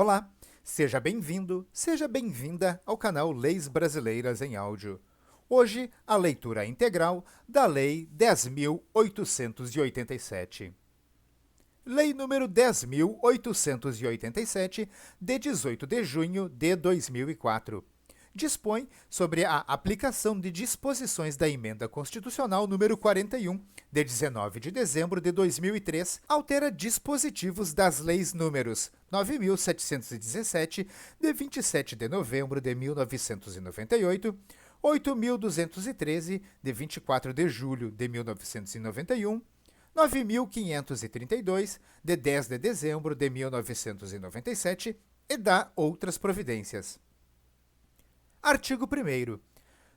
Olá, seja bem-vindo, seja bem-vinda ao canal Leis Brasileiras em Áudio. Hoje, a leitura integral da Lei 10.887. Lei número 10.887, de 18 de junho de 2004. Dispõe sobre a aplicação de disposições da Emenda Constitucional número 41, de 19 de dezembro de 2003, altera dispositivos das leis números 9.717, de 27 de novembro de 1998, 8.213, de 24 de julho de 1991, 9.532, de 10 de dezembro de 1997, e dá outras providências. Artigo 1º.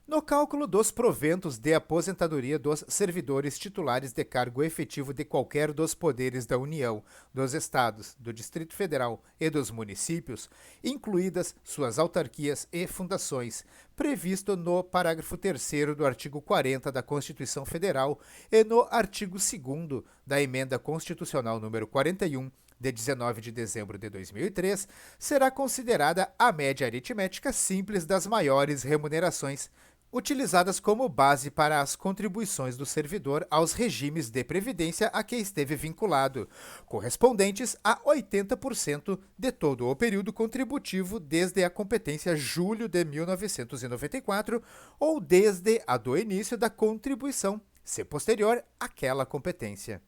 No cálculo dos proventos de aposentadoria dos servidores titulares de cargo efetivo de qualquer dos poderes da União, dos Estados, do Distrito Federal e dos municípios, incluídas suas autarquias e fundações, previsto no parágrafo 3º do artigo 40 da Constituição Federal e no artigo 2º da Emenda Constitucional número 41, de 19 de dezembro de 2003, será considerada a média aritmética simples das maiores remunerações, utilizadas como base para as contribuições do servidor aos regimes de previdência a que esteve vinculado, correspondentes a 80% de todo o período contributivo desde a competência julho de 1994 ou desde a do início da contribuição, se posterior àquela competência.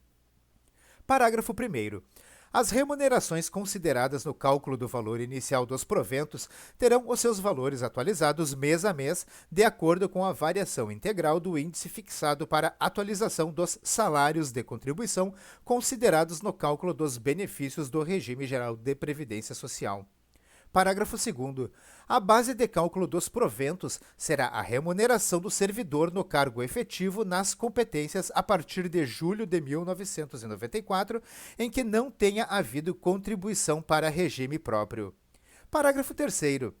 Parágrafo 1º. As remunerações consideradas no cálculo do valor inicial dos proventos terão os seus valores atualizados mês a mês, de acordo com a variação integral do índice fixado para atualização dos salários de contribuição considerados no cálculo dos benefícios do Regime Geral de Previdência Social. Parágrafo 2º. A base de cálculo dos proventos será a remuneração do servidor no cargo efetivo nas competências a partir de julho de 1994, em que não tenha havido contribuição para regime próprio. Parágrafo 3º.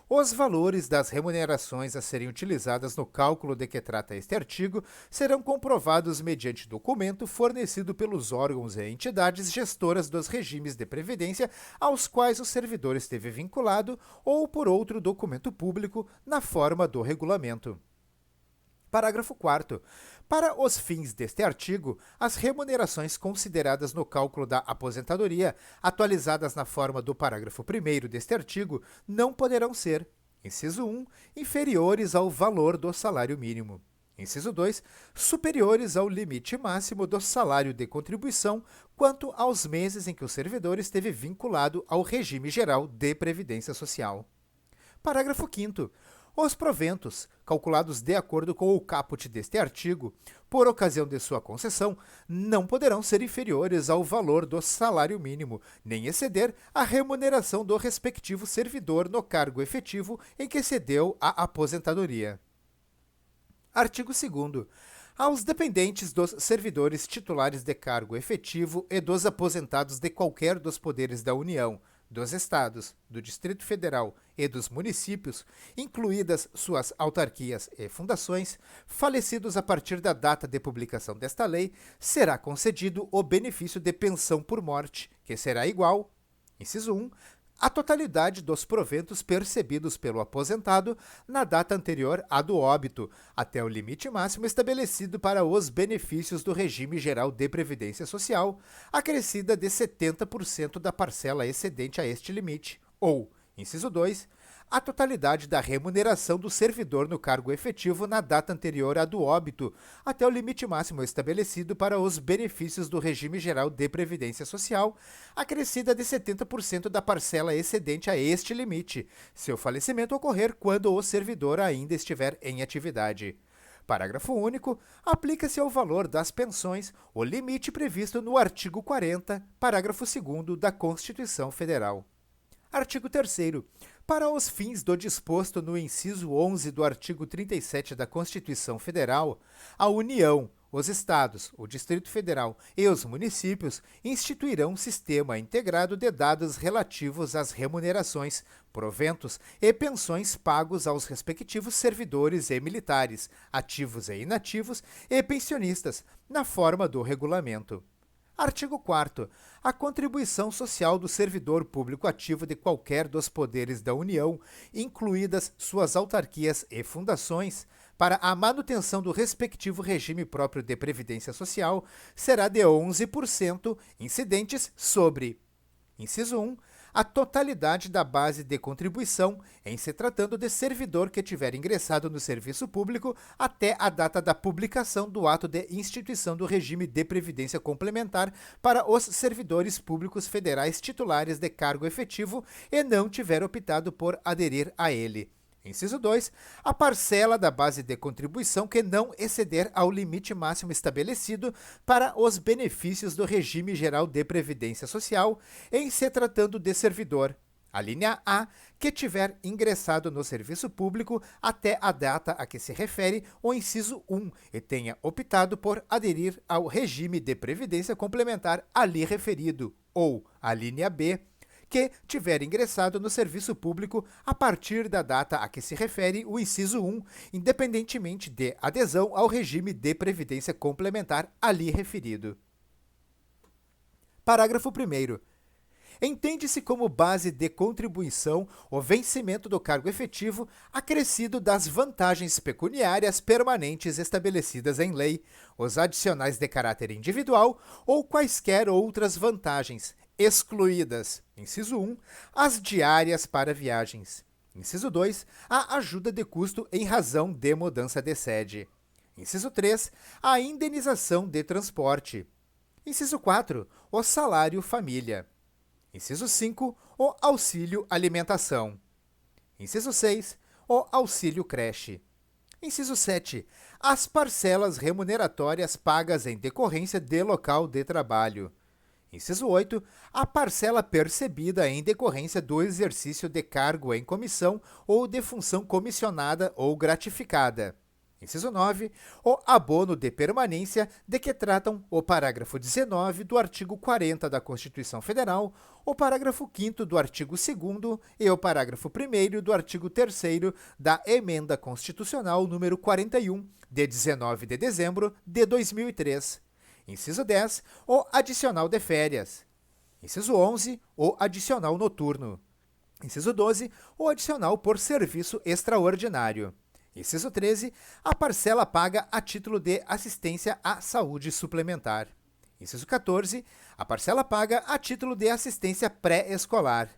Os valores das remunerações a serem utilizadas no cálculo de que trata este artigo serão comprovados mediante documento fornecido pelos órgãos e entidades gestoras dos regimes de previdência aos quais o servidor esteve vinculado ou por outro documento público na forma do regulamento. Parágrafo 4º. Para os fins deste artigo, as remunerações consideradas no cálculo da aposentadoria, atualizadas na forma do parágrafo 1º deste artigo, não poderão ser, inciso 1, inferiores ao valor do salário mínimo. Inciso 2, superiores ao limite máximo do salário de contribuição quanto aos meses em que o servidor esteve vinculado ao regime geral de previdência social. Parágrafo 5º. Os proventos, calculados de acordo com o caput deste artigo, por ocasião de sua concessão, não poderão ser inferiores ao valor do salário mínimo, nem exceder a remuneração do respectivo servidor no cargo efetivo em que cedeu a aposentadoria. Artigo 2º. Aos dependentes dos servidores titulares de cargo efetivo e dos aposentados de qualquer dos poderes da União, dos Estados, do Distrito Federal e dos municípios, incluídas suas autarquias e fundações, falecidos a partir da data de publicação desta lei, será concedido o benefício de pensão por morte, que será igual, inciso 1, à totalidade dos proventos percebidos pelo aposentado na data anterior à do óbito, até o limite máximo estabelecido para os benefícios do Regime Geral de Previdência Social, acrescida de 70% da parcela excedente a este limite, ou, inciso 2, a totalidade da remuneração do servidor no cargo efetivo na data anterior à do óbito, até o limite máximo estabelecido para os benefícios do Regime Geral de Previdência Social, acrescida de 70% da parcela excedente a este limite, se o falecimento ocorrer quando o servidor ainda estiver em atividade. Parágrafo único. Aplica-se ao valor das pensões o limite previsto no artigo 40, parágrafo 2º da Constituição Federal. Artigo 3º. Para os fins do disposto no inciso 11 do artigo 37 da Constituição Federal, a União, os Estados, o Distrito Federal e os municípios instituirão um sistema integrado de dados relativos às remunerações, proventos e pensões pagos aos respectivos servidores e militares, ativos e inativos, e pensionistas, na forma do regulamento. Artigo 4º. A contribuição social do servidor público ativo de qualquer dos poderes da União, incluídas suas autarquias e fundações, para a manutenção do respectivo regime próprio de previdência social, será de 11%, incidentes sobre: inciso 1, a totalidade da base de contribuição, em se tratando de servidor que tiver ingressado no serviço público até a data da publicação do ato de instituição do regime de previdência complementar para os servidores públicos federais titulares de cargo efetivo e não tiver optado por aderir a ele. Inciso 2. A parcela da base de contribuição que não exceder ao limite máximo estabelecido para os benefícios do regime geral de previdência social, em se tratando de servidor. A linha A, que tiver ingressado no serviço público até a data a que se refere o inciso 1 e tenha optado por aderir ao regime de previdência complementar ali referido. Ou a linha B, que tiver ingressado no serviço público a partir da data a que se refere o inciso 1, independentemente de adesão ao regime de previdência complementar ali referido. Parágrafo 1º. Entende-se como base de contribuição o vencimento do cargo efetivo acrescido das vantagens pecuniárias permanentes estabelecidas em lei, os adicionais de caráter individual ou quaisquer outras vantagens, excluídas, inciso 1, as diárias para viagens. Inciso 2, a ajuda de custo em razão de mudança de sede. Inciso 3, a indenização de transporte. Inciso 4, o salário família. Inciso 5, o auxílio alimentação. Inciso 6, o auxílio creche. Inciso 7, as parcelas remuneratórias pagas em decorrência de local de trabalho. Inciso 8, a parcela percebida em decorrência do exercício de cargo em comissão ou de função comissionada ou gratificada. Inciso 9, o abono de permanência de que tratam o parágrafo 19 do artigo 40 da Constituição Federal, o parágrafo 5º do artigo 2º e o parágrafo 1º do artigo 3º da Emenda Constitucional número 41, de 19 de dezembro de 2003. Inciso 10, o adicional de férias. Inciso 11, o adicional noturno. Inciso 12, o adicional por serviço extraordinário. Inciso 13, a parcela paga a título de assistência à saúde suplementar. Inciso 14, a parcela paga a título de assistência pré-escolar.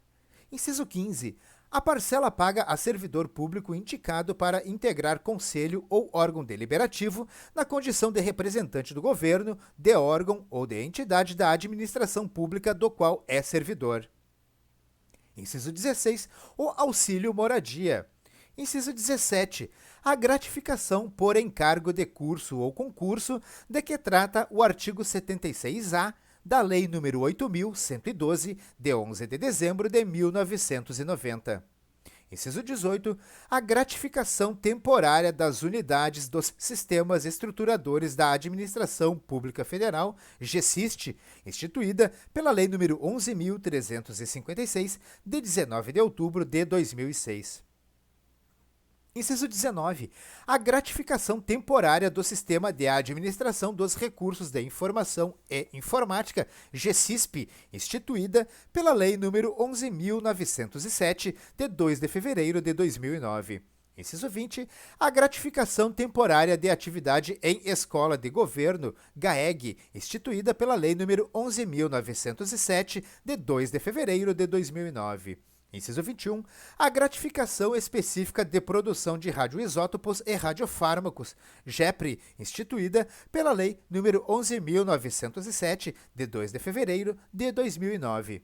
Inciso 15, a parcela paga a servidor público indicado para integrar conselho ou órgão deliberativo na condição de representante do governo, de órgão ou de entidade da administração pública do qual é servidor. Inciso 16, o auxílio moradia. Inciso 17, a gratificação por encargo de curso ou concurso de que trata o artigo 76-A da Lei nº 8.112, de 11 de dezembro de 1990. Inciso 18, a gratificação temporária das unidades dos sistemas estruturadores da Administração Pública Federal, GESIST, instituída pela Lei nº 11.356, de 19 de outubro de 2006. Inciso 19. A gratificação temporária do Sistema de Administração dos Recursos de Informação e Informática, GESISP, instituída pela Lei nº 11.907, de 2 de fevereiro de 2009. Inciso 20. A gratificação temporária de atividade em escola de governo, GAEG, instituída pela Lei nº 11.907, de 2 de fevereiro de 2009. Inciso 21. A gratificação específica de produção de radioisótopos e radiofármacos, GEPRE, instituída pela Lei nº 11.907, de 2 de fevereiro de 2009.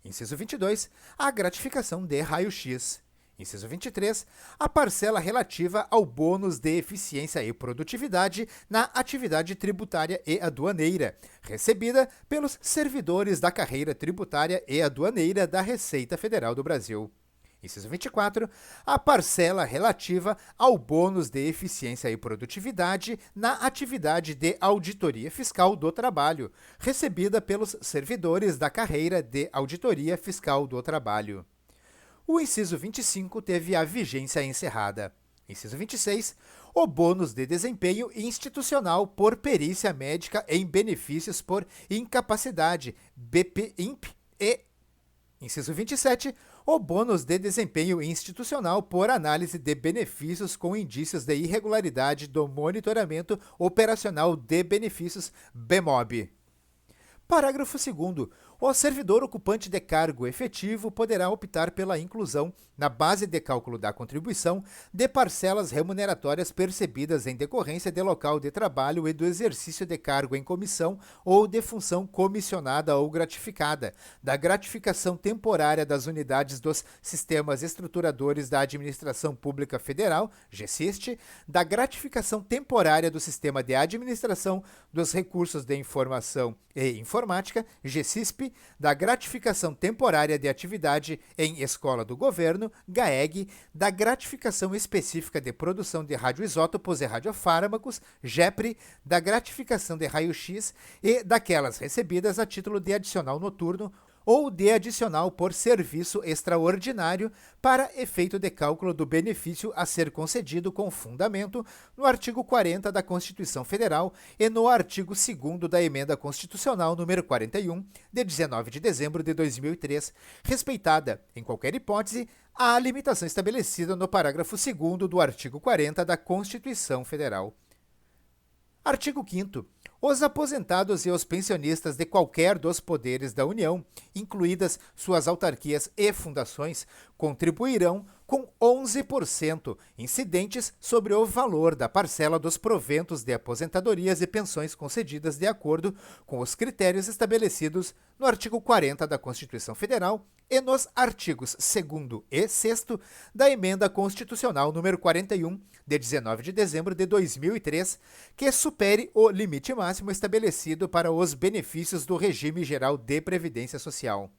Inciso 22. A gratificação de raio-x. Inciso 23. A parcela relativa ao bônus de eficiência e produtividade na atividade tributária e aduaneira, recebida pelos servidores da carreira tributária e aduaneira da Receita Federal do Brasil. Inciso 24. A parcela relativa ao bônus de eficiência e produtividade na atividade de auditoria fiscal do trabalho, recebida pelos servidores da carreira de auditoria fiscal do trabalho. O inciso 25 teve a vigência encerrada. Inciso 26. o bônus de desempenho institucional por perícia médica em benefícios por incapacidade, BPINP, e, inciso 27, o bônus de desempenho institucional por análise de benefícios com indícios de irregularidade do monitoramento operacional de benefícios, BMOB. Parágrafo 2º. O servidor ocupante de cargo efetivo poderá optar pela inclusão, na base de cálculo da contribuição, de parcelas remuneratórias percebidas em decorrência de local de trabalho e do exercício de cargo em comissão ou de função comissionada ou gratificada, da gratificação temporária das unidades dos sistemas estruturadores da Administração Pública Federal, GSIST, da gratificação temporária do Sistema de Administração dos Recursos de Informação e Informática, GSISP, da gratificação temporária de atividade em escola do governo, GAEG, da gratificação específica de produção de radioisótopos e radiofármacos, GEPRE, da gratificação de raio-x e daquelas recebidas a título de adicional noturno ou de adicional por serviço extraordinário para efeito de cálculo do benefício a ser concedido com fundamento no artigo 40 da Constituição Federal e no artigo 2º da Emenda Constitucional número 41, de 19 de dezembro de 2003, respeitada, em qualquer hipótese, a limitação estabelecida no parágrafo 2º do artigo 40 da Constituição Federal. Artigo 5º. Os aposentados e os pensionistas de qualquer dos poderes da União, incluídas suas autarquias e fundações, contribuirão com 11% incidentes sobre o valor da parcela dos proventos de aposentadorias e pensões concedidas de acordo com os critérios estabelecidos no artigo 40 da Constituição Federal e nos artigos 2º e 6º da Emenda Constitucional número 41, de 19 de dezembro de 2003, que supere o limite máximo estabelecido para os benefícios do regime geral de previdência social.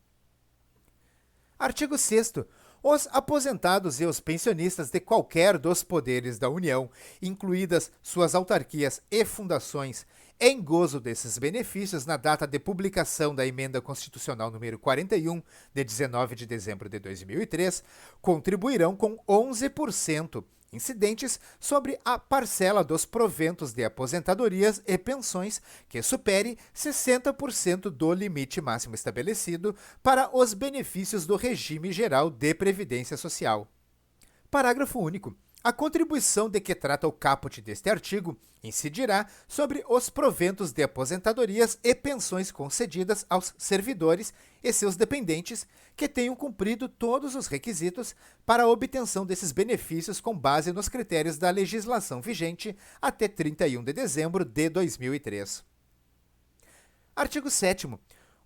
Artigo 6º. Os aposentados e os pensionistas de qualquer dos poderes da União, incluídas suas autarquias e fundações, em gozo desses benefícios na data de publicação da Emenda Constitucional número 41, de 19 de dezembro de 2003, contribuirão com 11% incidentes sobre a parcela dos proventos de aposentadorias e pensões que supere 60% do limite máximo estabelecido para os benefícios do regime geral de previdência social. Parágrafo único. A contribuição de que trata o caput deste artigo incidirá sobre os proventos de aposentadorias e pensões concedidas aos servidores e seus dependentes que tenham cumprido todos os requisitos para a obtenção desses benefícios com base nos critérios da legislação vigente até 31 de dezembro de 2003. Artigo 7º.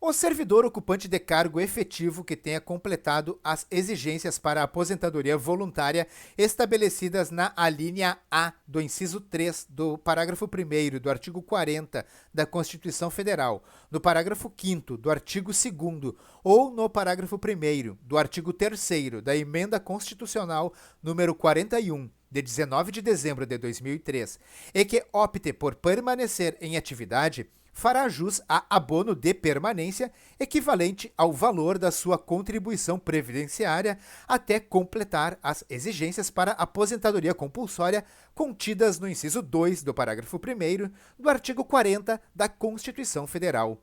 O servidor ocupante de cargo efetivo que tenha completado as exigências para a aposentadoria voluntária estabelecidas na alínea A do inciso 3 do parágrafo 1º do artigo 40 da Constituição Federal, no parágrafo 5º do artigo 2º ou no parágrafo 1º do artigo 3º da Emenda Constitucional número 41, de 19 de dezembro de 2003, e que opte por permanecer em atividade, fará jus a abono de permanência equivalente ao valor da sua contribuição previdenciária até completar as exigências para aposentadoria compulsória contidas no inciso 2 do parágrafo 1º do artigo 40 da Constituição Federal.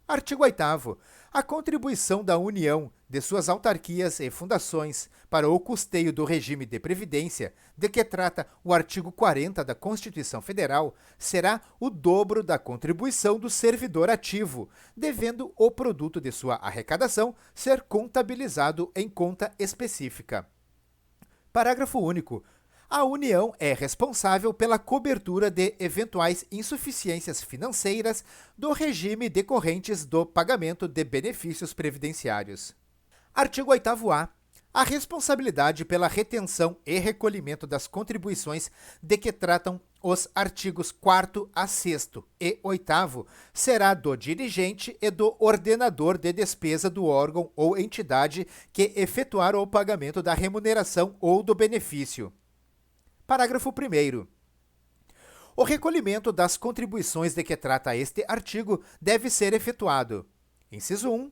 Artigo 8º. A contribuição da União, de suas autarquias e fundações para o custeio do regime de previdência, de que trata o artigo 40 da Constituição Federal, será o dobro da contribuição do servidor ativo, devendo o produto de sua arrecadação ser contabilizado em conta específica. Parágrafo único. A União é responsável pela cobertura de eventuais insuficiências financeiras do regime decorrentes do pagamento de benefícios previdenciários. Artigo 8º-A. A responsabilidade pela retenção e recolhimento das contribuições de que tratam os artigos 4º a 6º e 8º será do dirigente e do ordenador de despesa do órgão ou entidade que efetuar o pagamento da remuneração ou do benefício. Parágrafo 1º. O recolhimento das contribuições de que trata este artigo deve ser efetuado, inciso 1,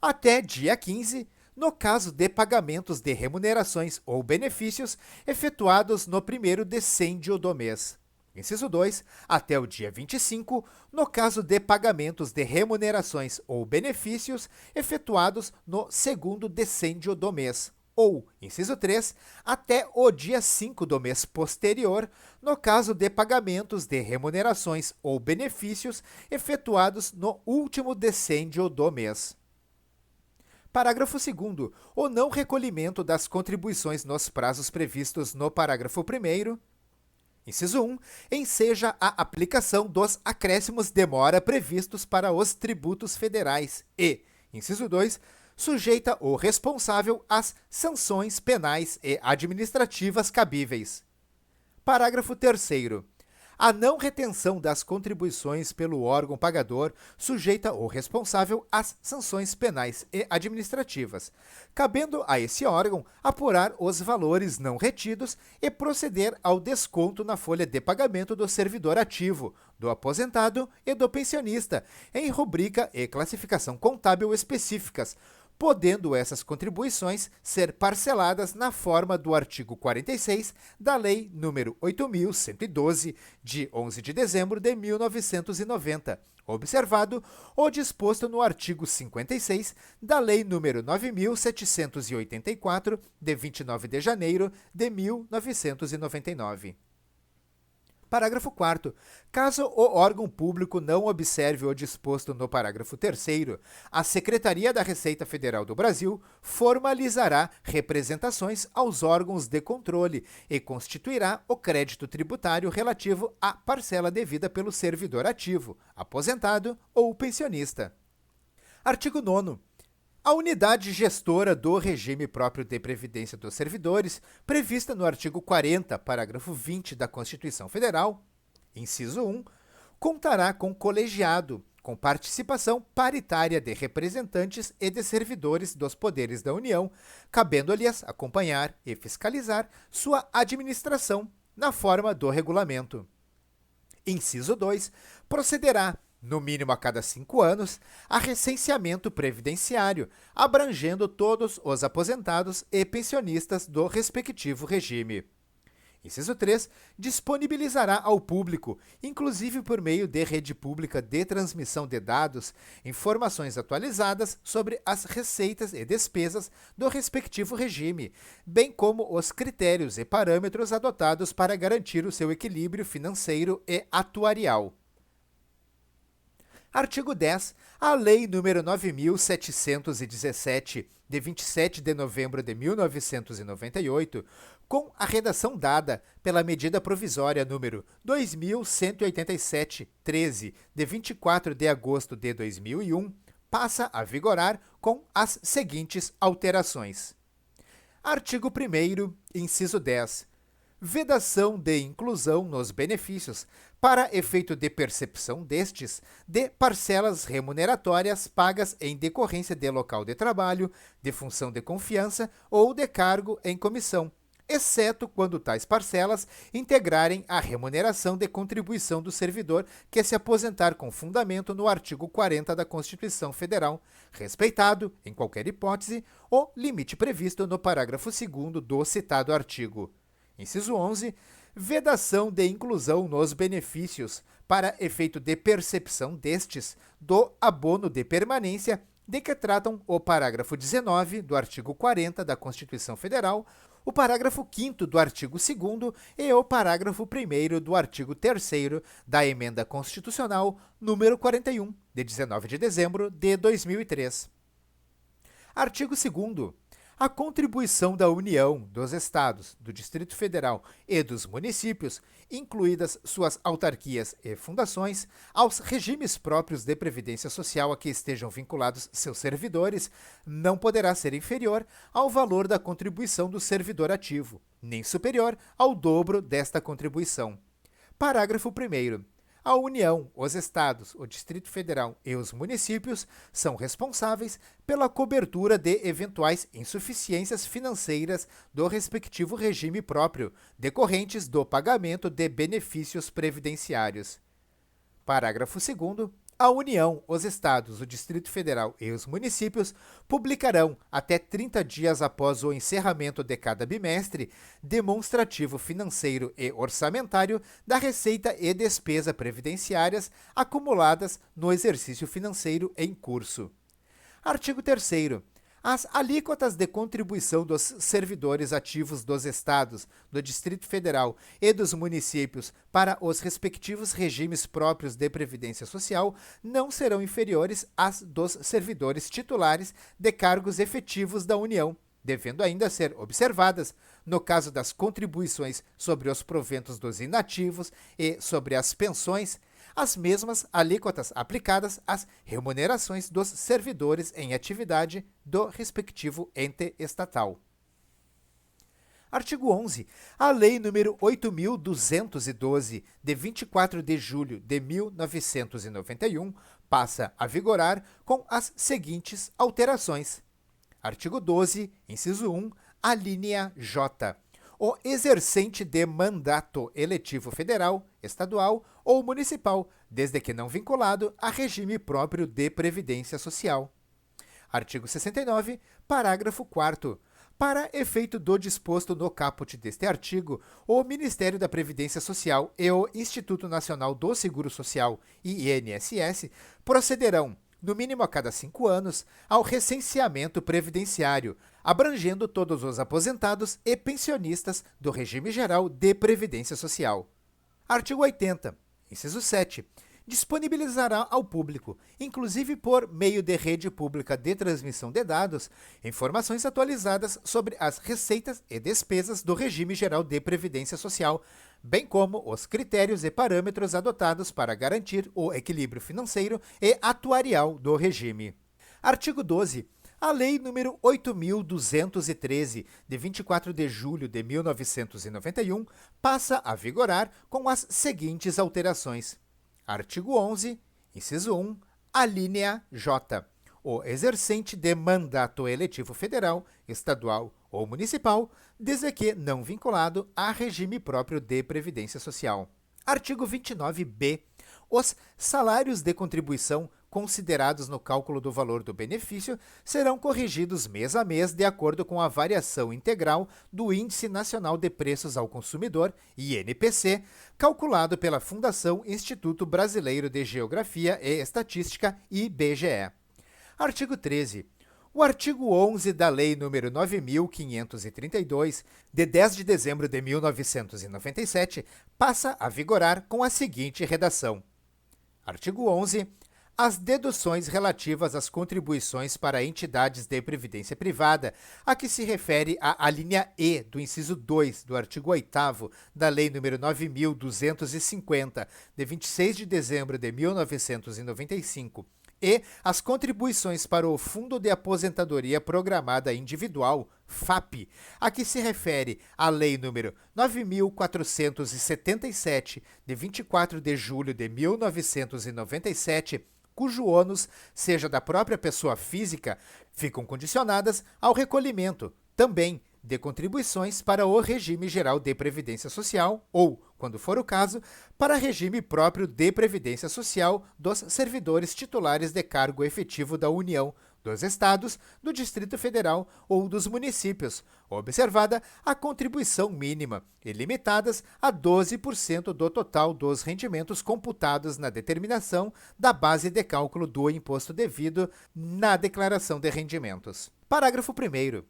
até dia 15 no caso de pagamentos de remunerações ou benefícios efetuados no primeiro decêndio do mês. Inciso 2, até o dia 25, no caso de pagamentos de remunerações ou benefícios efetuados no segundo decêndio do mês. Ou, inciso 3, até o dia 5 do mês posterior, no caso de pagamentos de remunerações ou benefícios efetuados no último decêndio do mês. Parágrafo 2º. O não recolhimento das contribuições nos prazos previstos no parágrafo 1º. Inciso 1. Enseja a aplicação dos acréscimos de mora previstos para os tributos federais e, inciso 2, sujeita o responsável às sanções penais e administrativas cabíveis. Parágrafo 3º. A não retenção das contribuições pelo órgão pagador sujeita o responsável às sanções penais e administrativas, cabendo a esse órgão apurar os valores não retidos e proceder ao desconto na folha de pagamento do servidor ativo, do aposentado e do pensionista, em rubrica e classificação contábil específicas, podendo essas contribuições ser parceladas na forma do artigo 46 da Lei nº 8.112, de 11 de dezembro de 1990, observado o disposto no artigo 56 da Lei nº 9.784, de 29 de janeiro de 1999. Parágrafo 4º. Caso o órgão público não observe o disposto no parágrafo 3º, a Secretaria da Receita Federal do Brasil formalizará representações aos órgãos de controle e constituirá o crédito tributário relativo à parcela devida pelo servidor ativo, aposentado ou pensionista. Artigo 9º. A unidade gestora do regime próprio de previdência dos servidores, prevista no artigo 40, parágrafo 20 da Constituição Federal, inciso 1, contará com colegiado, com participação paritária de representantes e de servidores dos poderes da União, cabendo-lhes acompanhar e fiscalizar sua administração na forma do regulamento. Inciso 2, procederá, no mínimo a cada 5 anos, a recenseamento previdenciário, abrangendo todos os aposentados e pensionistas do respectivo regime. Inciso 3, disponibilizará ao público, inclusive por meio de rede pública de transmissão de dados, informações atualizadas sobre as receitas e despesas do respectivo regime, bem como os critérios e parâmetros adotados para garantir o seu equilíbrio financeiro e atuarial. Artigo 10. A Lei nº 9.717, de 27 de novembro de 1998, com a redação dada pela medida provisória número 2187-13, de 24 de agosto de 2001, passa a vigorar com as seguintes alterações. Artigo 1º, inciso 10. Vedação de inclusão nos benefícios, para efeito de percepção destes, de parcelas remuneratórias pagas em decorrência de local de trabalho, de função de confiança ou de cargo em comissão, exceto quando tais parcelas integrarem a remuneração de contribuição do servidor que se aposentar com fundamento no artigo 40 da Constituição Federal, respeitado, em qualquer hipótese, o limite previsto no parágrafo 2º do citado artigo. Inciso 11. Vedação de inclusão nos benefícios, para efeito de percepção destes, do abono de permanência, de que tratam o parágrafo 19 do artigo 40 da Constituição Federal, o parágrafo 5º do artigo 2º e o parágrafo 1º do artigo 3º da Emenda Constitucional número 41, de 19 de dezembro de 2003. Artigo 2º. A contribuição da União, dos Estados, do Distrito Federal e dos municípios, incluídas suas autarquias e fundações, aos regimes próprios de previdência social a que estejam vinculados seus servidores, não poderá ser inferior ao valor da contribuição do servidor ativo, nem superior ao dobro desta contribuição. Parágrafo 1º. A União, os Estados, o Distrito Federal e os municípios são responsáveis pela cobertura de eventuais insuficiências financeiras do respectivo regime próprio, decorrentes do pagamento de benefícios previdenciários. Parágrafo 2º. A União, os Estados, o Distrito Federal e os municípios publicarão, até 30 dias após o encerramento de cada bimestre, demonstrativo financeiro e orçamentário da receita e despesa previdenciárias acumuladas no exercício financeiro em curso. Artigo 3º. As alíquotas de contribuição dos servidores ativos dos Estados, do Distrito Federal e dos municípios para os respectivos regimes próprios de previdência social não serão inferiores às dos servidores titulares de cargos efetivos da União, devendo ainda ser observadas, no caso das contribuições sobre os proventos dos inativos e sobre as pensões, as mesmas alíquotas aplicadas às remunerações dos servidores em atividade do respectivo ente estatal. Artigo 11. A Lei nº 8.212, de 24 de julho de 1991, passa a vigorar com as seguintes alterações. Artigo 12, inciso 1, alínea J. O exercente de mandato eletivo federal, estadual ou municipal, desde que não vinculado a regime próprio de previdência social. Artigo 69, parágrafo 4º. Para efeito do disposto no caput deste artigo, o Ministério da Previdência Social e o Instituto Nacional do Seguro Social, INSS, procederão, no mínimo a cada 5 anos, ao recenseamento previdenciário, abrangendo todos os aposentados e pensionistas do regime geral de previdência social. Artigo 80, inciso 7. Disponibilizará ao público, inclusive por meio de rede pública de transmissão de dados, informações atualizadas sobre as receitas e despesas do regime geral de previdência social, bem como os critérios e parâmetros adotados para garantir o equilíbrio financeiro e atuarial do regime. Artigo 12. A Lei nº 8.213, de 24 de julho de 1991, passa a vigorar com as seguintes alterações. Artigo 11, inciso 1, alínea J. O exercente de mandato eletivo federal, estadual ou municipal, desde que não vinculado a regime próprio de previdência social. Artigo 29b. Os salários de contribuição considerados no cálculo do valor do benefício serão corrigidos mês a mês de acordo com a variação integral do Índice Nacional de Preços ao Consumidor, INPC, calculado pela Fundação Instituto Brasileiro de Geografia e Estatística, IBGE. Artigo 13. O artigo 11 da Lei nº 9.532, de 10 de dezembro de 1997, passa a vigorar com a seguinte redação. Artigo 11. As deduções relativas às contribuições para entidades de previdência privada, a que se refere a alínea E do inciso 2 do artigo 8º da Lei nº 9.250, de 26 de dezembro de 1995, e as contribuições para o Fundo de Aposentadoria Programada Individual, FAP, a que se refere a Lei nº 9.477, de 24 de julho de 1997, cujo ônus seja da própria pessoa física, ficam condicionadas ao recolhimento, também, de contribuições para o regime geral de previdência social ou, quando for o caso, para regime próprio de previdência social dos servidores titulares de cargo efetivo da União, dos Estados, do Distrito Federal ou dos municípios, observada a contribuição mínima e limitadas a 12% do total dos rendimentos computados na determinação da base de cálculo do imposto devido na declaração de rendimentos. Parágrafo 1º.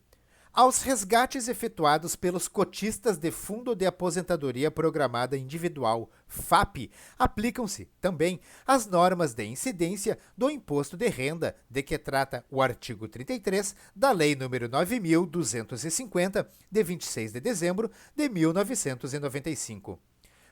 Aos resgates efetuados pelos cotistas de Fundo de Aposentadoria Programada Individual, FAP, aplicam-se também as normas de incidência do Imposto de Renda, de que trata o artigo 33 da Lei nº 9.250, de 26 de dezembro de 1995.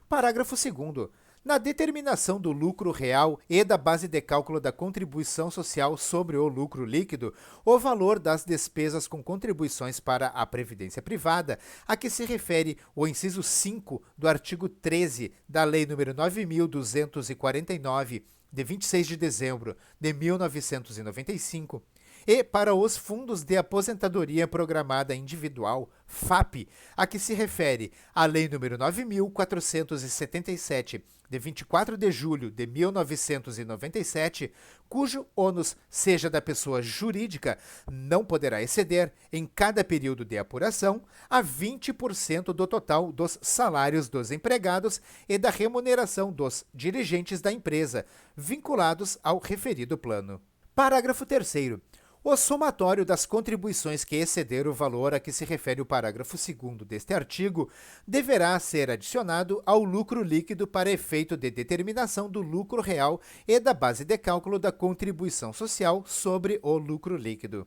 Parágrafo 2º. Na determinação do lucro real e da base de cálculo da contribuição social sobre o lucro líquido, o valor das despesas com contribuições para a previdência privada, a que se refere o inciso 5 do artigo 13 da Lei nº 9.249, de 26 de dezembro de 1995, e para os fundos de aposentadoria programada individual, FAP, a que se refere a Lei nº 9.477, de 24 de julho de 1997, cujo ônus seja da pessoa jurídica, não poderá exceder, em cada período de apuração, a 20% do total dos salários dos empregados e da remuneração dos dirigentes da empresa, vinculados ao referido plano. Parágrafo 3º. O somatório das contribuições que exceder o valor a que se refere o parágrafo 2º deste artigo deverá ser adicionado ao lucro líquido para efeito de determinação do lucro real e da base de cálculo da contribuição social sobre o lucro líquido.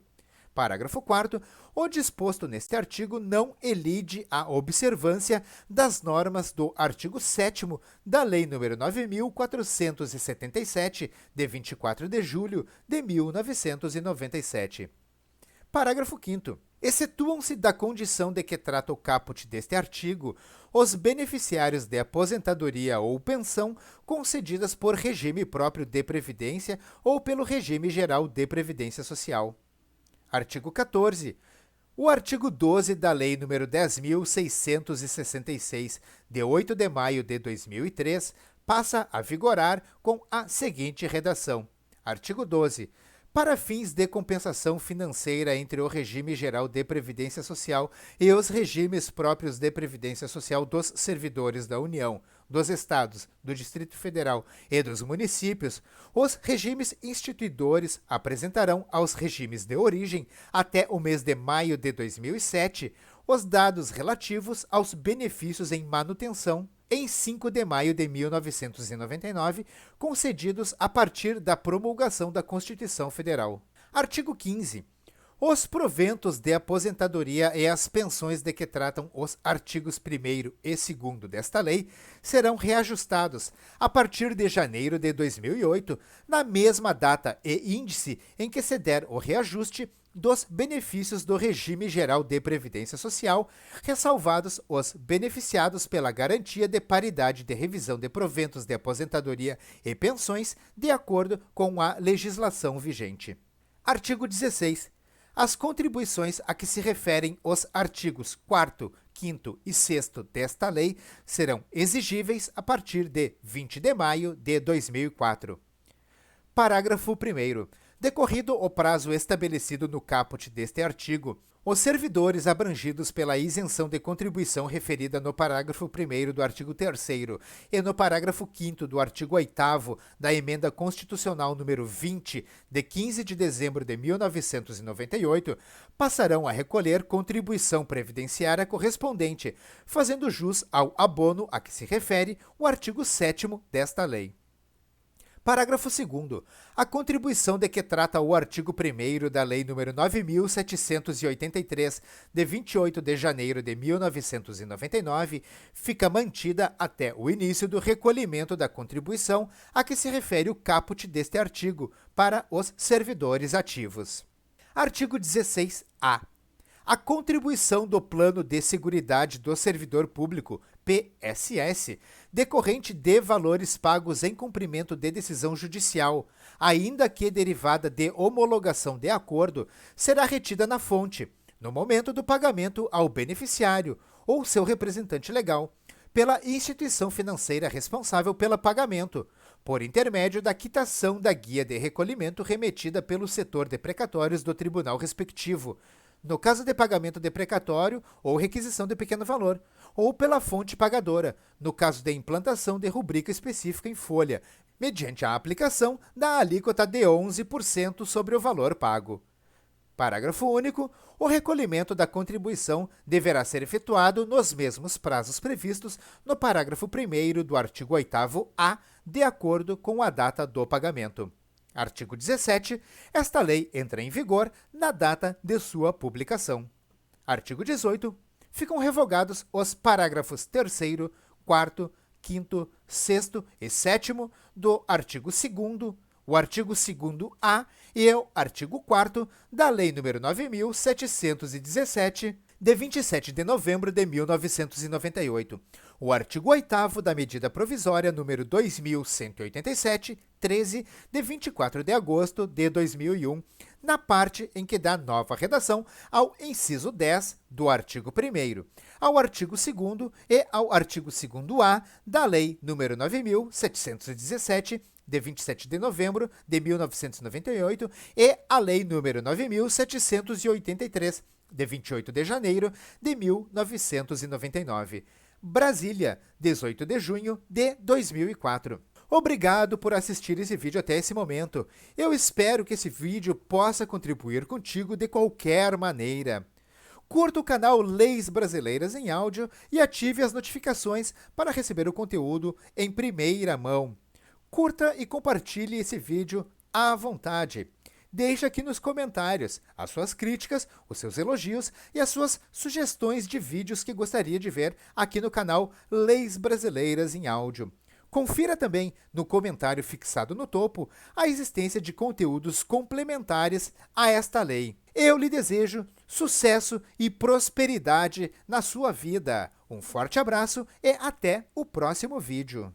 Parágrafo 4º. O disposto neste artigo não elide a observância das normas do artigo 7º da Lei nº 9.477, de 24 de julho de 1997. Parágrafo 5º. Excetuam-se da condição de que trata o caput deste artigo os beneficiários de aposentadoria ou pensão concedidas por regime próprio de previdência ou pelo regime geral de previdência social. Artigo 14. O artigo 12 da Lei nº 10.666, de 8 de maio de 2003, passa a vigorar com a seguinte redação. Artigo 12. Para fins de compensação financeira entre o regime geral de previdência social e os regimes próprios de previdência social dos servidores da União, dos Estados, do Distrito Federal e dos municípios, os regimes instituidores apresentarão aos regimes de origem, até o mês de maio de 2007, os dados relativos aos benefícios em manutenção em 5 de maio de 1999, concedidos a partir da promulgação da Constituição Federal. Artigo 15. Os proventos de aposentadoria e as pensões de que tratam os artigos 1º e 2º desta lei serão reajustados a partir de janeiro de 2008, na mesma data e índice em que se der o reajuste dos benefícios do regime geral de previdência social, ressalvados os beneficiados pela garantia de paridade de revisão de proventos de aposentadoria e pensões, de acordo com a legislação vigente. Artigo 16. As contribuições a que se referem os artigos 4º, 5º e 6º desta lei serão exigíveis a partir de 20 de maio de 2004. Parágrafo 1º. Decorrido o prazo estabelecido no caput deste artigo, os servidores abrangidos pela isenção de contribuição referida no parágrafo 1º do artigo 3º e no parágrafo 5º do artigo 8º da Emenda Constitucional número 20, de 15 de dezembro de 1998, passarão a recolher contribuição previdenciária correspondente, fazendo jus ao abono a que se refere o artigo 7º desta lei. Parágrafo 2º. A contribuição de que trata o artigo 1º da Lei nº 9.783, de 28 de janeiro de 1999, fica mantida até o início do recolhimento da contribuição a que se refere o caput deste artigo para os servidores ativos. Artigo 16-A. A contribuição do Plano de Seguridade do Servidor Público, PSS, decorrente de valores pagos em cumprimento de decisão judicial, ainda que derivada de homologação de acordo, será retida na fonte, no momento do pagamento ao beneficiário ou seu representante legal, pela instituição financeira responsável pelo pagamento, por intermédio da quitação da guia de recolhimento remetida pelo setor de precatórios do tribunal respectivo, no caso de pagamento de precatório ou requisição de pequeno valor, ou pela fonte pagadora, no caso de implantação de rubrica específica em folha, mediante a aplicação da alíquota de 11% sobre o valor pago. Parágrafo único. O recolhimento da contribuição deverá ser efetuado nos mesmos prazos previstos no parágrafo 1º do artigo 8º-A, de acordo com a data do pagamento. Artigo 17. Esta lei entra em vigor na data de sua publicação. Artigo 18. Ficam revogados os parágrafos 3º, 4º, 5º, 6º e 7º do artigo 2º, o artigo 2º-A e o artigo 4º da Lei nº 9.717, de 27 de novembro de 1998. O artigo 8º da medida provisória número 2187, 13, de 24 de agosto de 2001, na parte em que dá nova redação ao inciso 10 do artigo 1º, ao artigo 2º e ao artigo 2º-A da Lei nº 9.717, de 27 de novembro de 1998, e a Lei nº 9.783, de 28 de janeiro de 1999. Brasília, 18 de junho de 2004. Obrigado por assistir esse vídeo até esse momento. Eu espero que esse vídeo possa contribuir contigo de qualquer maneira. Curta o canal Leis Brasileiras em Áudio e ative as notificações para receber o conteúdo em primeira mão. Curta e compartilhe esse vídeo à vontade. Deixe aqui nos comentários as suas críticas, os seus elogios e as suas sugestões de vídeos que gostaria de ver aqui no canal Leis Brasileiras em Áudio. Confira também no comentário fixado no topo a existência de conteúdos complementares a esta lei. Eu lhe desejo sucesso e prosperidade na sua vida. Um forte abraço e até o próximo vídeo.